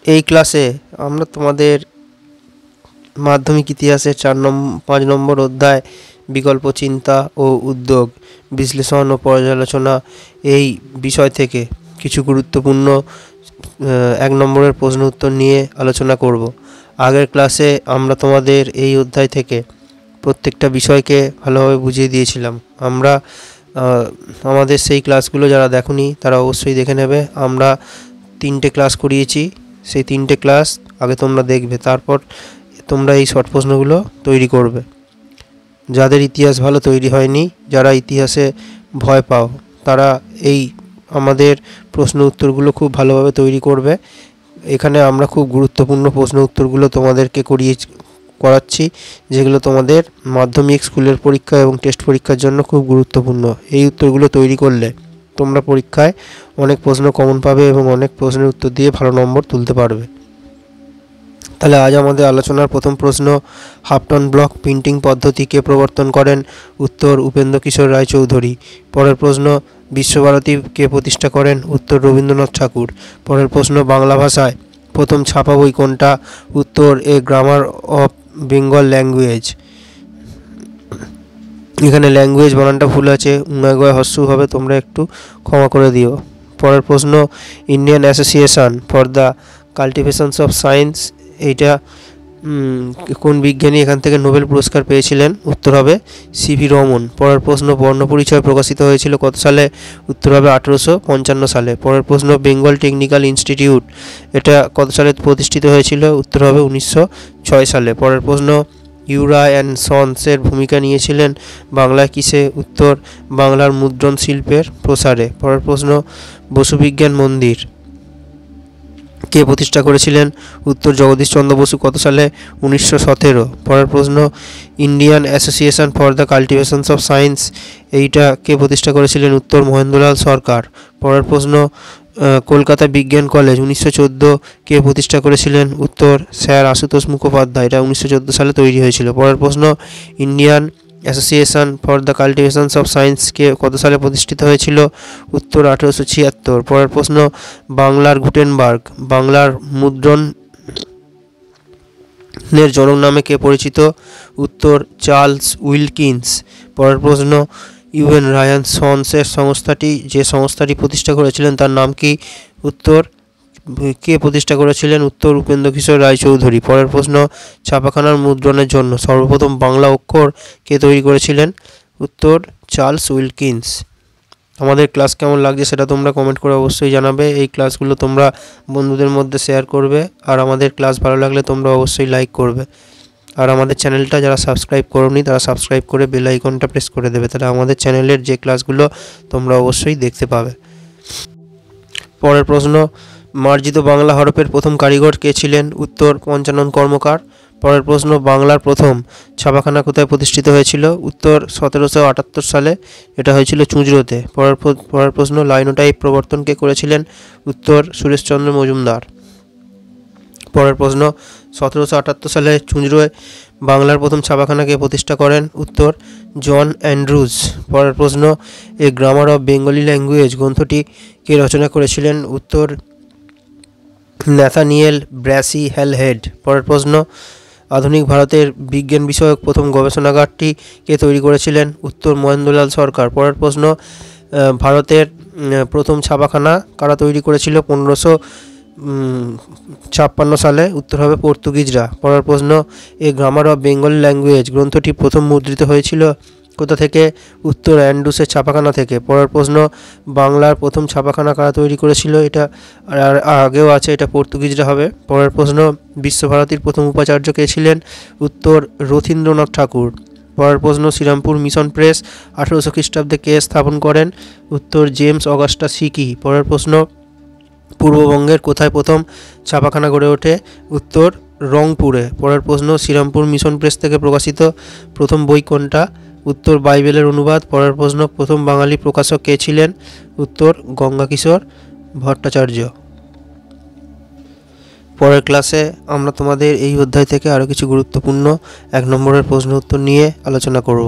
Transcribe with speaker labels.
Speaker 1: এই ক্লাসে আমরা তোমাদের মাধ্যমিক ইতিহাসের 5 নম্বর অধ্যায় বিকল্প চিন্তা ও উদ্যোগ বিশ্লেষণ ও পর্যালোচনা এই বিষয় থেকে কিছু গুরুত্বপূর্ণ 1 নম্বরের প্রশ্ন উত্তর নিয়ে আলোচনা করব। আগের ক্লাসে আমরা তোমাদের এই অধ্যায় থেকে প্রত্যেকটা বিষয়কে ভালোভাবে বুঝিয়ে দিয়েছিলাম। আমরা আমাদের সেই ক্লাসগুলো যারা দেখোনি তারা অবশ্যই দেখে নেবে। আমরা 3টে ক্লাস করিয়েছি, সেই 3টে ক্লাস আগে তোমরা দেখবে, তারপর তোমরা এই শর্ট প্রশ্নগুলো তৈরি করবে। যাদের ইতিহাস ভালো তৈরি হয়নি, যারা ইতিহাসে ভয় পাও, তারা এই আমাদের প্রশ্ন উত্তরগুলো খুব ভালোভাবে তৈরি করবে। এখানে আমরা খুব গুরুত্বপূর্ণ প্রশ্ন উত্তরগুলো তোমাদেরকে করাচ্ছি, যেগুলো তোমাদের মাধ্যমিক স্কুলের পরীক্ষা এবং টেস্ট পরীক্ষার জন্য খুব গুরুত্বপূর্ণ। এই উত্তরগুলো তৈরি করলে তোমরা পরীক্ষায় অনেক প্রশ্ন কমন পাবে এবং অনেক প্রশ্নের উত্তর দিয়ে ভালো নম্বর তুলতে পারবে। তাহলে আজ আমাদের আলোচনার প্রথম প্রশ্ন, হাফটন ব্লক প্রিন্টিং পদ্ধতি কে প্রবর্তন করেন? উত্তর উপেন্দ্র কিশোর রায়চৌধুরী। পরের প্রশ্ন, বিশ্বভারতী কে প্রতিষ্ঠা করেন? উত্তর রবীন্দ্রনাথ ঠাকুর। পরের প্রশ্ন, বাংলা ভাষায় প্রথম ছাপা বই কোনটা? উত্তর a grammar of Bengal language. এখানে ল্যাঙ্গুয়েজ বানানটা ভুল আছে, উঙ্গায় হস্য হবে, তোমরা একটু ক্ষমা করে দিও। পরের প্রশ্ন, Indian Association for the Cultivations of Science, এইটা কোন বিজ্ঞানী এখান থেকে নোবেল পুরস্কার পেয়েছিলেন? উত্তর হবে সিভি রমন। পরের প্রশ্ন, বর্ণপরিচয় প্রকাশিত হয়েছিল কত সালে? উত্তর হবে 1855 সালে। পরের প্রশ্ন, বেঙ্গল টেকনিক্যাল ইনস্টিটিউট এটা কত সালে প্রতিষ্ঠিত হয়েছিল? উত্তর হবে 1906 সালে। পরের প্রশ্ন, ইউরা অ্যান্ড সন্সের ভূমিকা নিয়েছিলেন বাংলায় কিসে? উত্তর বাংলার মুদ্রণ শিল্পের প্রসারে। পরের প্রশ্ন, বসু বিজ্ঞান মন্দির কে প্রতিষ্ঠা করেছিলেন? উত্তর জগদীশচন্দ্র বসু। কত সালে? 1917। পরের প্রশ্ন, Indian Association for the Cultivations of Science এইটা কে প্রতিষ্ঠা করেছিলেন? উত্তর মহেন্দ্রলাল সরকার। পরের প্রশ্ন, কলকাতা বিজ্ঞান কলেজ 1914 কে প্রতিষ্ঠা করেছিলেন? উত্তর স্যার আশুতোষ মুখোপাধ্যায়। এটা 1914 সালে তৈরি হয়েছিল। পরের প্রশ্ন, Indian Association for the Cultivations of সায়েন্সকে কত সালে প্রতিষ্ঠিত হয়েছিল? উত্তর 1876। পরের প্রশ্ন, বাংলার গুটেনবার্গ বাংলার মুদ্রণের জনক নামে কে পরিচিত? উত্তর চার্লস উইলকিন্স। পরের প্রশ্ন, ইউএন রায়ান সন্সের যে সংস্থাটি প্রতিষ্ঠা করেছিলেন তার নাম কি? উত্তর কে প্রতিষ্ঠা করেছিলেন? উত্তর উপেন্দ্র কিশোর রায়চৌধুরী। পরের প্রশ্ন, ছাপাখানার মুদ্রণের জন্য সর্বপ্রথম বাংলা অক্ষর কে তৈরি করেছিলেন? উত্তর চার্লস উইলকিন্স। আমাদের ক্লাস কেমন লাগছে সেটা তোমরা কমেন্ট করে অবশ্যই জানাবে। এই ক্লাসগুলো তোমরা বন্ধুদের মধ্যে শেয়ার করবে, আর আমাদের ক্লাস ভালো লাগলে তোমরা অবশ্যই লাইক করবে। আর আমাদের চ্যানেলটা যারা সাবস্ক্রাইব করোনি তারা সাবস্ক্রাইব করে বেল আইকনটা প্রেস করে দেবে, তাহলে আমাদের চ্যানেলের যে ক্লাসগুলো তোমরা অবশ্যই দেখতে পাবে। পরের প্রশ্ন, মার্জিত বাংলা হরফের প্রথম কারিগর কে ছিলেন? উত্তর পঞ্চানন কর্মকার। পরের প্রশ্ন, বাংলার প্রথম ছাপাখানা কোথায় প্রতিষ্ঠিত হয়েছিল? উত্তর 1778 সালে, এটা হয়েছিল চুঁচুড়াতে। পরের প্রশ্ন, লাইনোটাইপ প্রবর্তন কে করেছিলেন? উত্তর সুরেশচন্দ্র মজুমদার। পরের প্রশ্ন, 1778 সালে চুঁচুড়ায় বাংলার প্রথম ছাপাখানা কে প্রতিষ্ঠা করেন? উত্তর জন অ্যান্ড্রুজ। পরের প্রশ্ন, a grammar of Bengali language গ্রন্থটি কে রচনা করেছিলেন? উত্তর ন্যাথানিয়েল ব্র্যাসি হ্যালহেড। পরের প্রশ্ন, আধুনিক ভারতের বিজ্ঞান বিষয়ক প্রথম গবেষণাগারটি কে তৈরি করেছিলেন? উত্তর মহেন্দ্রলাল সরকার। পরের প্রশ্ন, ভারতের প্রথম ছাপাখানা কারা তৈরি করেছিল 1556 সালে? উত্তর হবে পর্তুগিজরা। পরের প্রশ্ন, a grammar of Bengali language গ্রন্থটি প্রথম মুদ্রিত হয়েছিল কোথা থেকে? উত্তর অ্যান্ড্রুসের ছাপাখানা থেকে। পরের প্রশ্ন, বাংলার প্রথম ছাপাখানা কারা তৈরি করেছিল? এটা আগেও আছে, এটা পর্তুগিজরা হবে। পরের প্রশ্ন, বিশ্বভারতীর প্রথম উপাচার্য কে ছিলেন? উত্তর রথীন্দ্রনাথ ঠাকুর। পরের প্রশ্ন, শ্রীরামপুর মিশন প্রেস 1800 খ্রিস্টাব্দে কে স্থাপন করেন? উত্তর জেমস অগাস্টা সিকি। পরের প্রশ্ন, পূর্ববঙ্গের কোথায় প্রথম ছাপাখানা গড়ে ওঠে? উত্তর রংপুরে। পরের প্রশ্ন, শ্রীরামপুর মিশন প্রেস থেকে প্রকাশিত প্রথম বই কোনটা? উত্তর বাইবেলের অনুবাদ। পরের প্রশ্ন, প্রথম বাঙালি প্রকাশক কে ছিলেন? উত্তর গঙ্গাকিশোর ভট্টাচার্য। পরের ক্লাসে আমরা তোমাদের এই অধ্যায় থেকে আরও কিছু গুরুত্বপূর্ণ 1 নম্বরের প্রশ্ন উত্তর নিয়ে আলোচনা করব।